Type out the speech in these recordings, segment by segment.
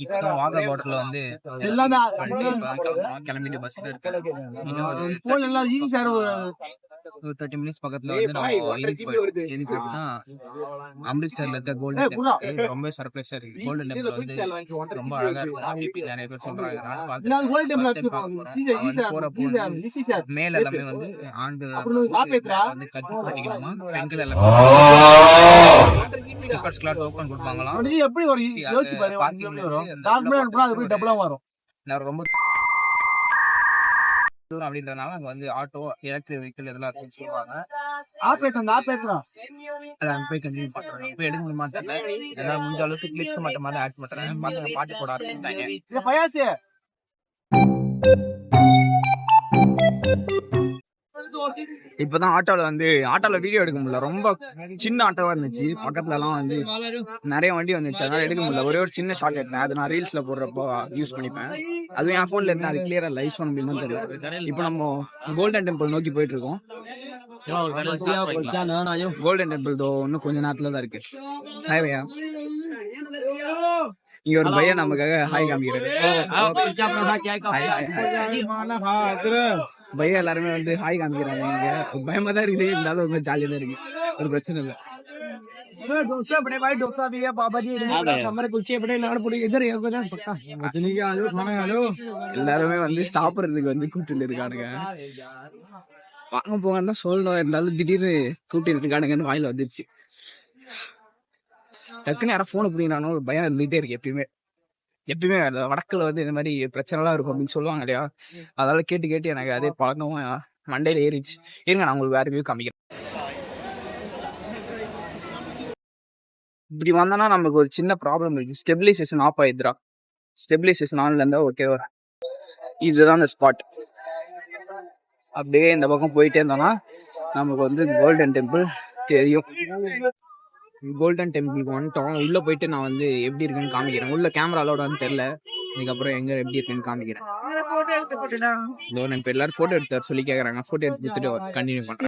இப்பதான் வாகர் பார்டர்ல வந்து கிளம்பிட்டு பஸ் ஒரு 30 மினிட்ஸ் பக்கத்துல வந்து எதுக்குன்னா அம்ரிஸ்டர்ல இருக்க கோல்டன் ரொம்ப சர்ப்ரைஸா இருக்கு. கோல்டன் டெம்பிள் வந்து ரொம்ப அழகா இருக்கு. நிறைய பேர் சொல்றாங்க. மேல எல்லாமே வந்து ஆண்டு வந்து கட்சி பண்ணிக்கலாமா, பெண்கள் எல்லாமே ஸ்லிப்பர்ஸ்லாம் டோக்கன் கொடுப்பாங்களாம். ரொம்ப அப்படின்றதுனால அங்க வந்து ஆட்டோ எலக்ட்ரிக் வெஹிக்கிள் இதெல்லாம் இருக்குன்னு சொல்லுவாங்க. போய் கண்டினியூ பண்றேன். இப்போ எடுக்க முடியுமா தெரியல. ஏதாவது முடிஞ்ச அளவுக்கு கிளிப்ஸ் மட்டும் மாதிரி ஆட் பண்றேன். பசங்க பாட்டு போட ஆரம்பிச்சிட்டாங்க. இப்பதான் ஆட்டோல வீடியோ எடுக்க முடியல. ரொம்ப சின்ன ஆட்டோவா இருந்துச்சு. பக்கத்துல எல்லாம் வந்து நிறைய வண்டி வந்துச்சு. அதனால எடுக்க முடியல. ஒரே ஒரு சின்ன ஷாட் எடுத்தேன். அது நான் ரீல்ஸ்ல போடுறப்போ யூஸ் பண்ணிப்பேன். அதுவும் என் போன்ல இருந்து அது கிளியரா யூஸ் பண்ண முடியுமா தெரியல. இப்போ நம்ம கோல்டன் டெம்பிள் நோக்கி போயிட்டு இருக்கோம். கோல்டன் டெம்பிள் இன்னும் கொஞ்ச நேரத்துல தான் இருக்கு. ஹாய் பையா. இங்க ஒரு பையன் நமக்காக ஹாய் காமிக்கிறது. பையன் எல்லாருமே வந்து ஹாய் காமிக்கிறாங்க. இங்க பயமா தான் இருக்குது, இருந்தாலும் ரொம்ப ஜாலியா தான் இருக்கு. ஒரு பிரச்சனை இல்லை. எல்லாருமே வந்து சாப்பிடறதுக்கு வந்து கூப்பிட்டு இருக்கானுங்க. வாங்க போங்க தான் சொல்லணும், இருந்தாலும் திடீர்னு கூப்பிட்டு இருக்கானுங்கன்னு வாயில வந்துருச்சு. டக்குன்னு யாரும் போனை பிடிக்கிறானோ ஒரு பயம் இருந்துகிட்டே இருக்கு. எப்பயுமே வடக்குல வந்து இந்த மாதிரி பிரச்சனை எல்லாம் இருக்கும் அப்படின்னு சொல்லுவாங்க இல்லையா. அதனால கேட்டு எனக்கு அதே பழக்கமா மண்டையில ஏறிச்சு. இருங்க, நான் உங்களுக்கு வேற வியூ காமிக்கிறேன். இப்படி வந்தோன்னா நமக்கு ஒரு சின்ன ப்ராப்ளம் இருக்கு. Stabilisation of ஆயிடுறா. ஸ்டெபிலைசேஷன் ஆன்ல இருந்தா ஓகேவா. இதுதான் அந்த ஸ்பாட். அப்படியே இந்த பக்கம் போயிட்டே இருந்தோம்னா நமக்கு வந்து கோல்டன் டெம்பிள் தெரியும். கோல்டன் டெம்பிள் வந்துட்டோம். உள்ள போயிட்டு நான் வந்து எப்படி இருக்குன்னு காமிக்கிறேன். உள்ள கேமரா அலோடான்னு தெரியல. இதுக்கப்புறம் எங்க எப்படி இருக்குன்னு காமிக்கிறேன். இப்ப எல்லாரும் போட்டோ எடுத்தார் சொல்லி கேக்குறாங்க. போட்டோ எடுத்துட்டு கண்டினியூ பண்றேன்.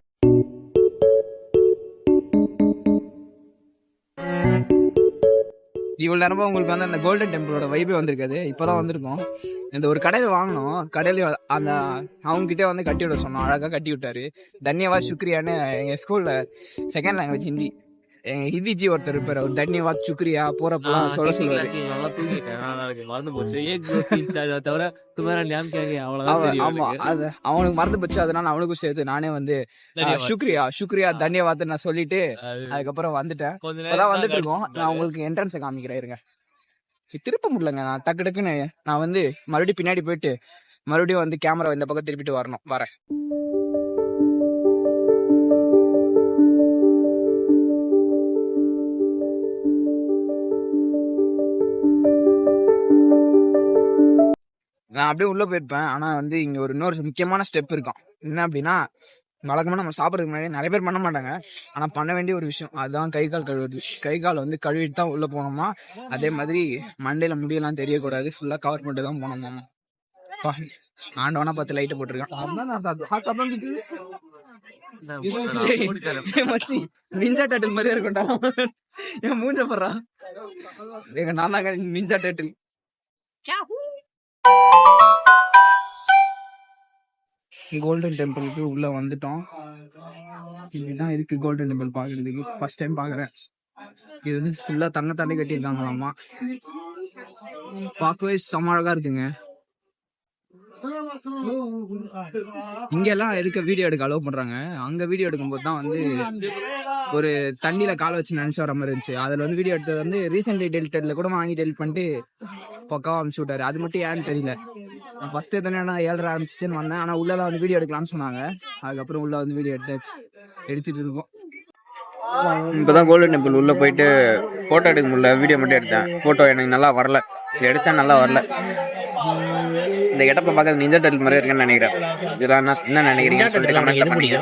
இவ்வளவு நேரமா உங்களுக்கு வந்து அந்த கோல்டன் டெம்பிளோட வைபே வந்திருக்காது. இப்பதான் வந்திருக்கோம். இந்த ஒரு கடையில வாங்கினோம். கடையில அந்த அவங்க கிட்டே வந்து கட்டி விட சொன்னோம். அழகா கட்டி விட்டாரு. தன்யவாத் சுக்ரியான்னு எங்க ஸ்கூல்ல செகண்ட் லாங்குவேஜ் ஹிந்தி. எங்க ஹிந்திஜி ஒருத்தர் இருப்பாரு. ஒரு தன்யவாத் சுக்ரியா போறப்பெல்லாம் சொல்ல சொல்லுவாரு. ஆமா, அது அவனுக்கு மறந்து போச்சு. அதனால அவனுக்கும் சேர்த்து நானே வந்து சுக்ரியா தன்யவாத் நான் சொல்லிட்டு அதுக்கப்புறம் வந்துட்டேன். இப்பதான் வந்துட்டு இருக்கோம். நான் உங்களுக்கு என்ட்ரன்ஸை காமிக்கிறேன். இருங்க, திருப்ப முடியலங்க. நான் டக்குன்னு நான் வந்து மறுபடியும் பின்னாடி போயிட்டு மறுபடியும் வந்து கேமரா இந்த பக்கம் திருப்பிட்டு வரேன். நான் அப்படியே உள்ள போயிருப்பேன். ஆனா வந்து இங்க ஒரு இன்னொரு முக்கியமான ஸ்டெப் இருக்கும். என்ன அப்படின்னா, வழக்கமா நம்ம சாப்பிட்றதுக்கு முன்னாடி நிறைய பேர் பண்ண மாட்டாங்க. ஆனா பண்ண வேண்டிய ஒரு விஷயம் அதுதான் கை கால் கழுவுறது. கை கால் வந்து கழுவிட்டு தான் உள்ள போனோமா. அதே மாதிரி மண்டையில முடியெல்லாம் தெரியக்கூடாது. ஃபுல்லா கவர் பண்ணிட்டு தான் போனோமாமா. ஆண்டவனா 10 லைட்டை போட்டிருக்கான். நிஞ்சா டேட்டில் மாதிரியே இருக்கும்டா. என் மூஞ்ச போடுறா. எங்க நான் தாங்க நிஞ்சா டேட்டில். கோல்டன் டெம்பிளுக்கு உள்ள வந்துட்டோம். இப்படிதான் இருக்கு கோல்டன் டெம்பிள் பாக்குறதுக்கு. ஃபர்ஸ்ட் டைம் பாக்குறேன். இது வந்து ஃபுல்லா தண்ணி கட்டியிருக்காங்களாமா. பார்க்கவே செம அழகா இருக்குங்க. இங்க எல்லாம் வீடியோ எடுக்க அலோவ் பண்றாங்க. அங்க வீடியோ எடுக்கும்போது தான் வந்து ஒரு தண்ணியில கால வச்சு நினைச்சு வர மாதிரி இருந்துச்சு. அதுல வந்து வீடியோ எடுத்தது வந்து ரீசென்ட்லி டெலிட்டட்ல கூட வாங்கி டெலிட் பண்ணிட்டு பக்காவா அனுப்பிச்சு விட்டாரு. அது மட்டும் ஏன்னு தெரியல. நான் ஃபர்ஸ்ட் தானே 7:30 ஆரம்பிச்சுன்னு வந்தேன். ஆனா உள்ள வந்து வீடியோ எடுக்கலாம்னு சொன்னாங்க. அதுக்கப்புறம் உள்ள வந்து வீடியோ எடுத்துட்டு இருக்கோம். இப்பதான் கோல்டன் டெம்பிள் உள்ள போயிட்டு போட்டோ எடுக்க முடியல. வீடியோ மட்டும் எடுத்தேன். போட்டோ எனக்கு நல்லா வரல. இந்த இடப்ப பார்க்க நிஞ்சா டேட்டில் மாதிரி இருக்குன்னு நினைக்கிறேன். இதெல்லாம் என்ன நினைக்கிறீங்கன்னு சொல்லிட்டு கமெண்ட்ல பண்ணுங்க.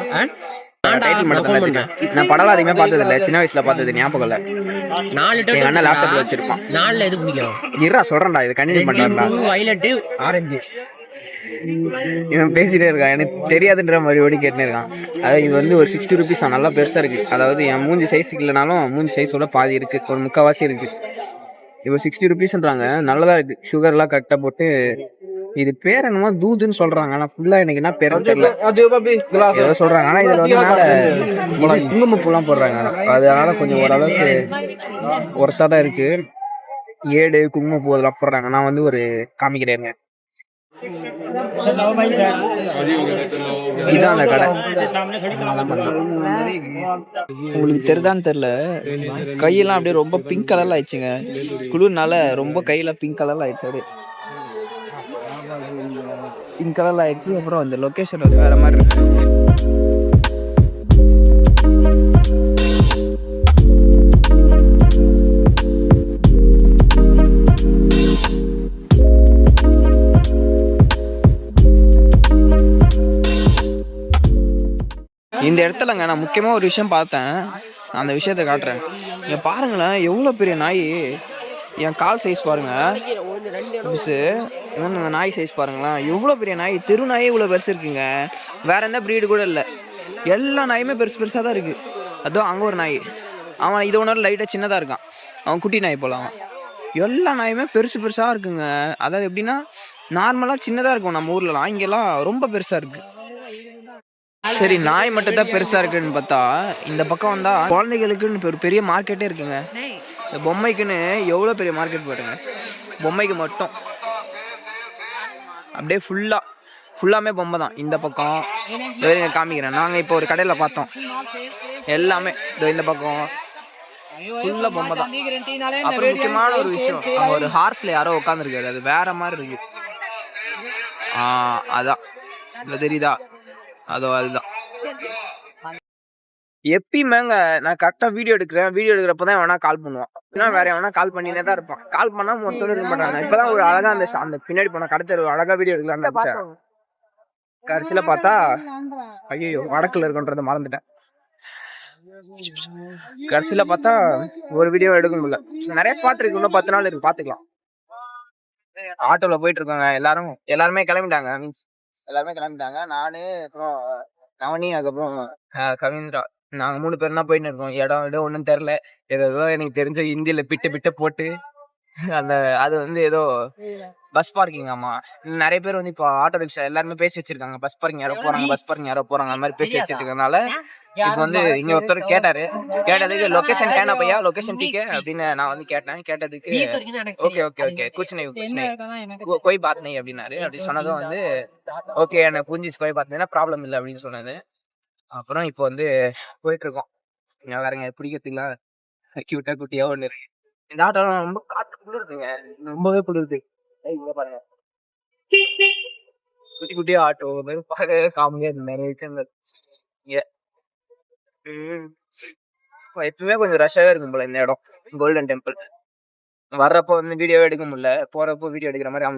டைட்டில் மட்டும் தான். நான் படம் அதிகமா பார்த்தது இல்லை. சின்ன வயசுல பார்த்தது ஞாபகம் இல்லை. 4 எங்க அண்ணன் லேப்டாப்ல வச்சிருப்பான். 4 எது பிடிக்கும் இருடா சொல்றேன்டா. இது கண்டினியூ பண்றான்டா. வயலட் ஆரஞ்சு இவன் பேசிட்டே இருக்கான். எனக்கு தெரியாதுன்ற மாதிரி ஓடி கேட்டுனே இருக்கான். அதாவது இது வந்து ஒரு 60 rupees நல்லா பெருசா இருக்கு. அதாவது என் மூஞ்சி சைஸுக்கு இல்லைனாலும் மூஞ்சி சைஸோட பாதி இருக்கு. ஒரு 3/4 இருக்கு. இப்போ 60 ருபீஸ்ன்றாங்க. நல்லதா இருக்கு, சுகர்லாம் கரெக்டாக போட்டு. இது பேர் என்னமோ தூதுன்னு சொல்றாங்க, ஆனால் ஃபுல்லாக எனக்கு என்ன பேர் தெரியல, ஏதோ சொல்றாங்க. ஆனால் இதில் வந்து மேலே இது குங்குமப்பூலாம் போடுறாங்க, அதனால கொஞ்சம் ஓரளவுக்கு ஒர்த்தாக தான் இருக்கு. ஏடு குங்குமப்பூ அதெல்லாம் போடுறாங்க. நான் வந்து ஒரு காமிக்கிறேங்க, இதான் அந்த கடை. உங்களுக்கு தெரியுதான்னு தெரியல, கையெல்லாம் அப்படியே ரொம்ப பிங்க் கலர்ல ஆயிடுச்சுங்க, குளிர்னால ரொம்ப கையெல்லாம் பிங்க் கலர்ல ஆயிடுச்சு, அப்படியே பிங்க் கலர்ல ஆயிடுச்சு. அப்புறம் அந்த லொக்கேஷன் வந்து வேற மாதிரி இருக்கு. இந்த இடத்துலங்க நான் முக்கியமாக ஒரு விஷயம் பார்த்தேன், அந்த விஷயத்தை காட்டுறேன். இங்கே பாருங்களேன், எவ்வளோ பெரிய நாய். என் கால் சைஸ் பாருங்க, இந்த நாய் சைஸ் பாருங்களேன், எவ்வளோ பெரிய நாய். தெரு நாயே இவ்வளோ பெருசு இருக்குங்க. வேற எந்த ப்ரீடு கூட இல்லை, எல்லா நாயுமே பெருசு பெருசாக தான் இருக்குது. அதுவும் அங்கே ஒரு நாய், அவன் இது ஒன்று லைட்டாக சின்னதாக இருக்கான், அவன் குட்டி நாய் போல. அவன் எல்லா நாயுமே பெருசு பெருசாக இருக்குங்க. அதாவது எப்படின்னா நார்மலாக சின்னதாக இருக்கும் நம்ம ஊர்லலாம், இங்கெல்லாம் ரொம்ப பெருசாக இருக்குது. சரி, நாய் மட்டும் தான் பெருசா இருக்குன்னு பார்த்தா இந்த பக்கம் வந்தா குழந்தைகளுக்குன்னு ஒரு பெரிய மார்க்கெட்டே இருக்குங்க. இந்த பொம்மைக்குன்னு எவ்வளோ பெரிய மார்க்கெட் பாருங்க, பொம்மைக்கு மட்டும் அப்படியே ஃபுல்லாமே பொம்மை தான். இந்த பக்கம் வேறுங்க காமிக்கிறேன். நாங்கள் இப்போ ஒரு கடையில் பார்த்தோம், எல்லாமே இந்த பக்கம் ஃபுல்லாக பொம்மை தான். அப்புறம் முக்கியமான ஒரு விஷயம், அங்கே ஒரு ஹார்ஸில் யாரோ உட்காந்துருக்காரு, அது வேற மாதிரி இருக்கு. அதான் தெரியுதா, அதுதான். எப்பயுமேங்க நான் கரெக்டாக வீடியோ எடுக்கிறப்ப தான் எவனா கால் பண்ணுவான், ஏன்னா வேற எவனா கால் பண்ணினே தான் இருப்பான். கால் பண்ணா மொத்தம் இருக்க மாட்டாங்க. இப்பதான் ஒரு அழகா அந்த பின்னாடி போன கடத்தர் அழகா வீடியோ எடுக்கலாம்னு நினைச்சேன். கடைசியில பார்த்தா ஐயோ வடக்குல இருக்குன்றத மறந்துட்டேன். கடைசியில பார்த்தா ஒரு வீடியோ எடுக்க முடியல. நிறைய ஸ்பாட் இருக்கு, இன்னும் 10 நாள் இருக்கு, பாத்துக்கலாம். ஆட்டோல போயிட்டு இருக்காங்க எல்லாருமே கிளம்பிட்டாங்க. மீன்ஸ் எல்லாருமே கிளம்பிட்டாங்க. நானு, அப்புறம் நவனி, அதுக்கப்புறம் கவிந்திரா, நாங்க 3 பேர் தான் போயிட்டு இருக்கோம். இடம் ஒன்றும் தெரில, ஏதோ எனக்கு தெரிஞ்ச ஹிந்தியில பிட்ட போட்டு அது வந்து ஏதோ பஸ் பார்க்கிங். ஆமா, நிறைய பேர் வந்து இப்போ ஆட்டோ ரிக்ஷா எல்லாருமே பேசி வச்சிருக்காங்க, பஸ் பார்க்கிங் யாரோ போறாங்க அந்த மாதிரி பேசி வச்சிருக்கனால இப்போ வந்து இங்க ஒருத்தர் கேட்டதுக்கு லொகேஷன் கேனா பையா, லொகேஷன் டீக்கே அப்படின்னு நான் வந்து கேட்டதுக்கு ஓகே குச்னை கோய் பாத் நை அப்படின்னாரு. அப்படி சொன்னதும் வந்து ஓகே எனக்கு புரிஞ்சிச்சு, கோய் பாத் நைனா ப்ராப்ளம் இல்லை அப்படின்னு சொன்னது. அப்புறம் இப்போ வந்து போயிட்டு இருக்கோம். வேறங்க பிடிக்கிறதுக்குலாம் கியூட்டா குட்டியா ஒண்ணு இருக்கு. இந்த ஆட்டோ ரொம்ப காத்து குளிருதுங்க, ரொம்பவே குளிருது. இங்க பாருங்க, குட்டியா ஆட்டோ பார்க்க காமெடியா நிறைய விஷயங்கள். எப்பவுமே கொஞ்சம் ரஷ்ஷாவே இருக்கும் போல இந்த இடம், கோல்டன் டெம்பிள். வர்றப்போ வந்து வீடியோவே எடுக்க முடியல, போறப்போ வீடியோ எடுக்கிற மாதிரி.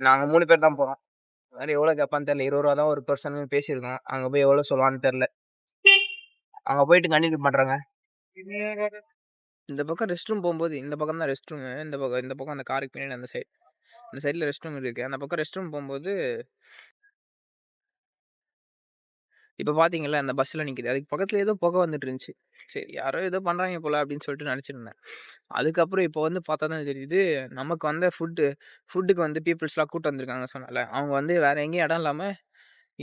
நாங்க 3 பேர் தான் போறோம். வேற எவ்வளவு கேட்பான்னு தெரியல. 20 ரூபா தான் ஒரு பர்சன் பேசியிருக்கோம். அங்க போய் எவ்வளவு சொல்லுவான்னு தெரியல. அங்க போயிட்டு கண்டினியூ பண்றாங்க. இந்த பக்கம் ரெஸ்ட் ரூம் போகும்போது, இந்த பக்கம் தான் ரெஸ்ட் ரூம், இந்த பக்கம் அந்த காருக்கு பின்னாடி அந்த சைட்ல ரெஸ்ட் ரூம் இருக்கு. அந்த பக்கம் ரெஸ்ட் ரூம் போகும்போது இப்போ பார்த்தீங்களா அந்த பஸ்ஸில் நிற்கிது, அதுக்கு பக்கத்தில் ஏதோ புகை வந்துட்டு இருந்துச்சு. சரி யாரோ ஏதோ பண்ணுறாங்க போல அப்படின்னு சொல்லிட்டு நினச்சிருந்தேன். அதுக்கப்புறம் இப்போ வந்து பார்த்தா தான் தெரியுது, நமக்கு வந்து ஃபுட்டுக்கு வந்து பீப்புள்ஸ்லாம் கூட்டு வந்திருக்காங்க சொன்னால, அவங்க வந்து வேறு எங்கேயும் இடம் இல்லாமல்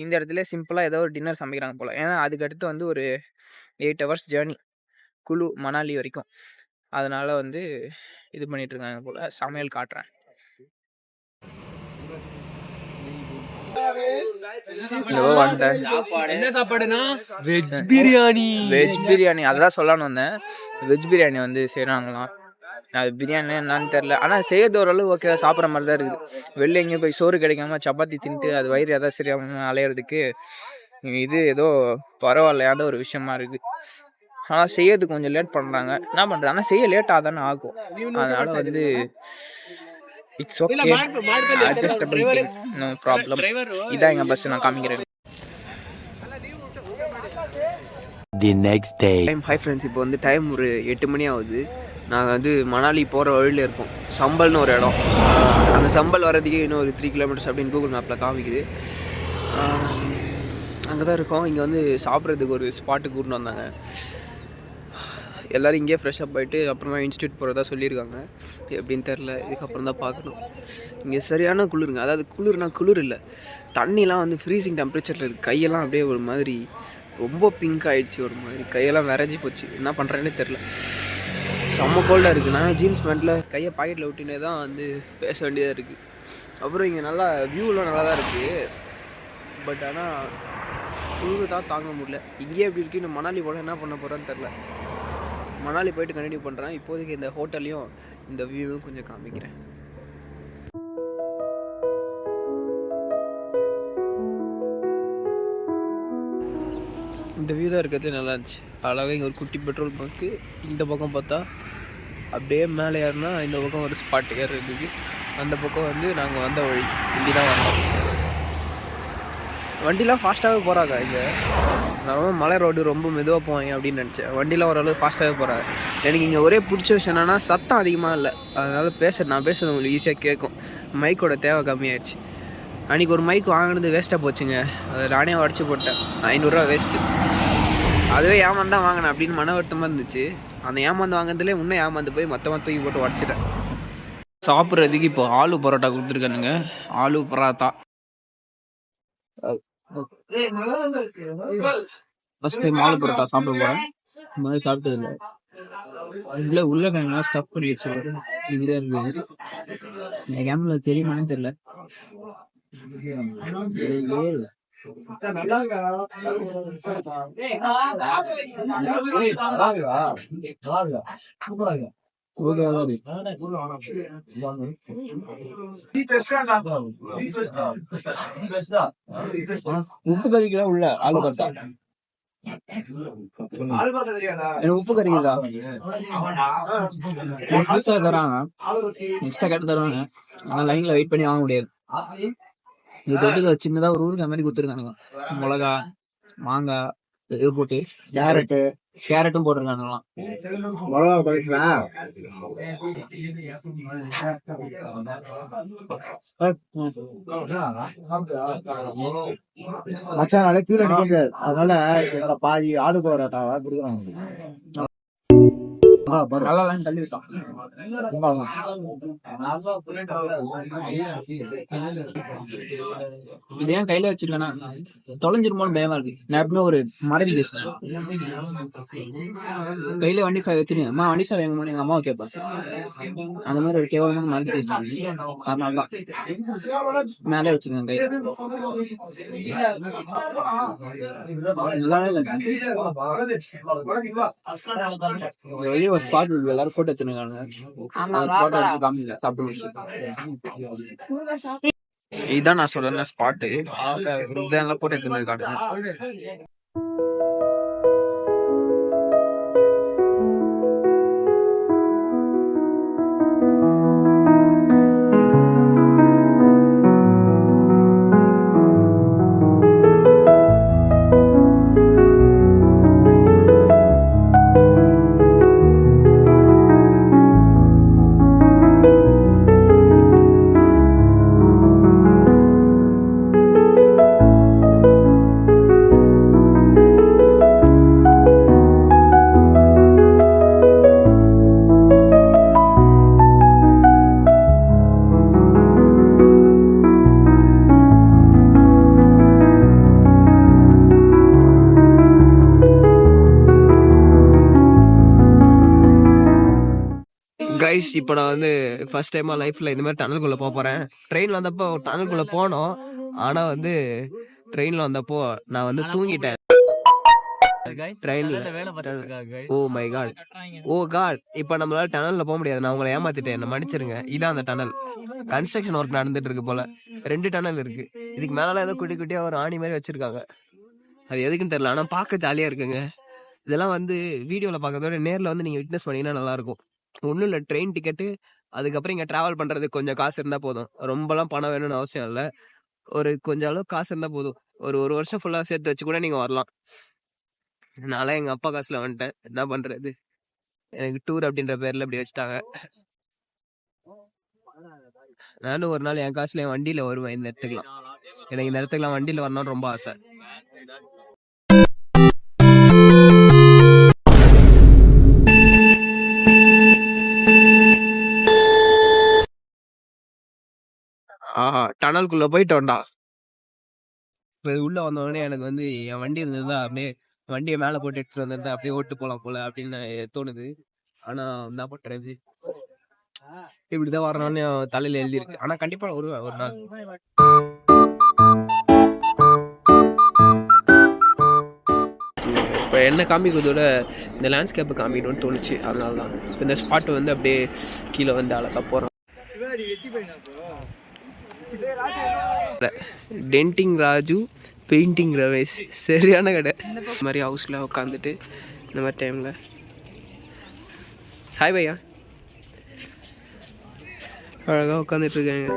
இந்த இடத்துல சிம்பிளாக ஏதோ ஒரு டின்னர் சமைக்கிறாங்க போல். ஏன்னா அதுக்கடுத்து வந்து ஒரு 8 ஹவர்ஸ் ஜேர்னி குழு மணாலி வரைக்கும். அதனால வந்து இது பண்ணிட்டு இருக்காங்க போல். சமையல் காட்டுறேன். என்ன சாப்பாடுனா வெஜ் பிரியாணி. அதான் சொல்லணும் வந்தேன். வெஜ் பிரியாணி வந்து செய்யறாங்களாம். அது பிரியாணி என்னன்னு தெரியல, ஆனால் செய்யறது ஓரளவு ஓகே, சாப்பிட்ற மாதிரி தான் இருக்குது. வெளில எங்கேயும் போய் சோறு கிடைக்காம சப்பாத்தி தின்ட்டு அது வயிறு எதாவது சரியாம அலையிறதுக்கு இது ஏதோ பரவாயில்லையாத ஒரு விஷயமா இருக்கு. ஆனால் செய்யறதுக்கு கொஞ்சம் லேட் பண்ணுறாங்க. என்ன பண்ணுறது, ஆனால் செய்ய லேட்டாக தானே ஆகும். அதனால வந்து it's okay, adjustable thing, no problem. இதான் எங்கள் பஸ், நான் காமிக்கிறேன். The next day. Hi friends, இப்போ வந்து டைம் ஒரு 8 மணி ஆகுது. நாங்கள் வந்து மணாலி போகிற வழியில் இருக்கோம். சம்பல்னு ஒரு இடம். அந்த சம்பல் வர்றதுக்கே இன்னும் ஒரு 3 கிலோமீட்டர்ஸ் அப்படின்னு கூகுள் மேப்பில் காமிக்குது. அங்கே தான் இருக்கோம். இங்கே வந்து சாப்பிட்றதுக்கு ஒரு ஸ்பாட்டுக்கு கூட்டின்னு வந்தாங்க. எல்லோரும் இங்கேயே ஃப்ரெஷ்ஷப் ஆகிட்டு அப்புறமா இன்ஸ்டியூட் போகிறதா சொல்லியிருக்காங்க. எப்படின்னு தெரில, இதுக்கப்புறம் தான் பார்க்கணும். இங்கே சரியான குளிருங்க. அதாவது குளிர் இல்லை, தண்ணிலாம் வந்து ஃப்ரீசிங் டெம்பரேச்சரில் இருக்குது. கையெல்லாம் அப்படியே ஒரு மாதிரி ரொம்ப பிங்க் ஆகிடுச்சு, ஒரு மாதிரி கையெல்லாம் விரைஞ்சி போச்சு. என்ன பண்ணுறேன்னே தெரில, செம்ம கோல்டாக இருக்குது. நான் ஜீன்ஸ் பேண்ட்டில் கையை பாக்கெட்டில் விட்டினே தான் வந்து பேச வேண்டியதாக இருக்குது. அப்புறம் இங்கே நல்லா வியூலாம் நல்லா தான் இருக்குது. பட் ஆனால் குளிர் தான் தாங்க முடியல. இங்கேயே எப்படி இருக்குது, இன்னும் மணாலி போல என்ன பண்ண போகிறேன்னு தெரில. மணாலி போயிட்டு கண்டினியூ பண்ணுறேன். இப்போதைக்கு இந்த ஹோட்டல்லையும் இந்த வியூவும் கொஞ்சம் காமிக்கிறேன். இந்த வியூ தான் இருக்கிறதுல நல்லா இருந்துச்சு. அழகாக இங்கே ஒரு குட்டி பெட்ரோல் பங்க்கு. இந்த பக்கம் பார்த்தா அப்படியே மேலே ஏறினா இந்த பக்கம் ஒரு ஸ்பாட் ஏறுறதுக்கு. அந்த பக்கம் வந்து நாங்கள் வந்த வழி இப்படி தான் வரலாம். வண்டிலாம் ஃபாஸ்ட்டாகவே போகிறாங்க இங்கே. நான் ரொம்ப மலை ரோடு ரொம்ப மெதுவாக போவேன் அப்படின்னு நினச்சேன். வண்டிலாம் ஓரளவு ஃபாஸ்ட்டாகவே போகிறாங்க. எனக்கு இங்கே ஒரே பிடிச்ச விஷயம் என்னென்னா சத்தம் அதிகமாக இல்லை. அதனால் நான் பேசுறது உங்களுக்கு ஈஸியாக கேட்கும். மைக்கோட தேவை கம்மியாயிடுச்சு. அன்றைக்கி ஒரு மைக் வாங்கினது வேஸ்ட்டாக போச்சுங்க. அதை நானே உடச்சி போட்டேன். 500 ரூபா வேஸ்ட்டு. அதுவே ஏமாந்து தான் வாங்கினேன் அப்படின்னு மன வருத்தமாக இருந்துச்சு. அந்த ஏமாந்து வாங்கினதுலேயே இன்னும் ஏமாந்து போய் மொத்தமாக தூக்கி போட்டு உடச்சிட்டேன். சாப்பிட்றதுக்கு இப்போ ஆலு பரோட்டா கொடுத்துருக்கானுங்க. ஆலு பரோட்டா ஃபர்ஸ்ட் டைம் ஆலு பரோட்டா சாப்பிட போகிறேன். இந்த மாதிரி சாப்பிட்டது இல்லை. உள்ள ஸ்டஃப் பண்ணி வச்சுருக்கேன். இப்படிதான் இருக்குது. இந்த கேம்ல தெரியுமானு தெரியல. உப்பு கறிக்கலாம் உள்ள ஆலு பரோட்டா. உப்பு கறிக்குதா புதுசா தராங்க, எக்ஸ்ட்ரா கேட்டு தருவாங்க. ஆனா லைன்ல வெயிட் பண்ணி வாங்க முடியாது. இது தொட்டுக்க சின்னதா ஒரு ஊருக்கு மாதிரி கொடுத்துருக்கானுங்க. மிளகா, மாங்காய் இது போட்டு கேரட்டும் போட்டிருக்கானுங்களாம். மிளகா போயிட்டுலாம் மச்சான் கீழே நிக்க முடியாது. அதனால என்னோட பாதி ஆடு பரோட்டாவா கொடுக்குறாங்க. தள்ளி விட்டான். இது ஏன் கையில வச்சிருக்கேன்னா தொலைஞ்சிருமோன்னு பயமா இருக்கு. நான் எப்பவுமே ஒரு மறதி பேசுறேன். கையில வண்டி சாவி வச்சிருக்கேன். அம்மா வண்டி சாவி எங்க எங்க அம்மாவை கேட்பேன். அந்த மாதிரி ஒரு கேவலமான மறதி பேசுறேன். அதனாலதான் மேலே வச்சிருக்கேன் கை. வெளியே ஒரு ஸ்பாட் இருக்கு, எல்லாரும் போட்டோ எடுத்துருக்காங்க. இதுதான் நான் சொல்றேன் ஸ்பாட்டு. இதெல்லாம் போட்டோ எடுத்துருக்காங்க. கைஸ், இப்போ நான் வந்து ஃபர்ஸ்ட் டைமாக லைஃப்பில் இந்த மாதிரி டனலுக்குள்ளே போகிறேன். ட்ரெயினில் வந்தப்போ டனலுக்குள்ளே போனோம். ஆனால் வந்து ட்ரெயினில் வந்தப்போ நான் வந்து தூங்கிட்டேன் ட்ரெயினில். Oh my God, oh God. இப்போ நம்மளால டனலில் போக முடியாது. நான் உங்களை ஏமாத்திட்டேன், என்ன மன்னிச்சிருங்க. இதான் அந்த டனல். கன்ஸ்ட்ரக்ஷன் ஒர்க் நடந்துட்டு இருக்கு போல. 2 டனல் இருக்கு. இதுக்கு மேலே ஏதோ குட்டி குட்டியாக ஒரு ஆணி மாதிரி வச்சிருக்காங்க. அது எதுக்குன்னு தெரியல, ஆனால் பார்க்க ஜாலியாக இருக்குங்க. இதெல்லாம் வந்து வீடியோவில் பார்க்கறதோட நேரில் வந்து நீங்கள் விட்னஸ் பண்ணீங்கன்னா நல்லாயிருக்கும். ஒன்றும் இல்லை, ட்ரெயின் டிக்கெட்டு, அதுக்கப்புறம் இங்கே ட்ராவல் பண்ணுறதுக்கு கொஞ்சம் காசு இருந்தால் போதும். ரொம்பலாம் பணம் வேணும்னு அவசியம் இல்லை. ஒரு கொஞ்சம் அளவு காசு இருந்தால் போதும். ஒரு வருஷம் ஃபுல்லாக சேர்த்து வச்சு கூட நீங்கள் வரலாம். நான்லாம் எங்கள் அப்பா காசில் வந்துட்டேன், என்ன பண்ணுறது. எனக்கு டூர் அப்படின்ற பேரில் இப்படி வச்சுட்டாங்க. நானும் ஒரு நாள் என் காசுல என் வண்டியில் வருவேன். இந்த இடத்துக்குலாம் எனக்கு இந்த இடத்துக்குலாம் வண்டியில் வரணும்னு ரொம்ப ஆசை. ஆஹா டனல்குள்ளே போயிட்டோம்டா. இப்போ உள்ளே வந்தோடனே எனக்கு வந்து என் வண்டி இருந்திருந்தா அப்படியே வண்டியை மேலே போட்டு எடுத்துட்டு வந்திருந்தா அப்படியே ஓட்டு போகலாம் போல அப்படின்னு தோணுது. ஆனால் என்ன பண்ணுறது, இப்படிதான் வரணும்னு என் தலையில் எழுதியிருக்கு. ஆனால் கண்டிப்பாக வருவேன் ஒரு நாள். இப்போ என்ன காமிக்கிறதோட இந்த லேண்ட்ஸ்கேப்பை காமிக்கணும்னு தோணுச்சு. அதனால தான் இந்த ஸ்பாட்டு வந்து அப்படியே கீழே வந்து அழகாக போகிறோம். டென்டிங் ராஜு, பெயிண்டிங் ரமேஷ், சரியான கடை. இந்த மாதிரி ஹவுஸில் உட்காந்துட்டு இந்த மாதிரி டைமில் ஹாய் பையா அழகாக உட்காந்துட்டு இருக்காங்க.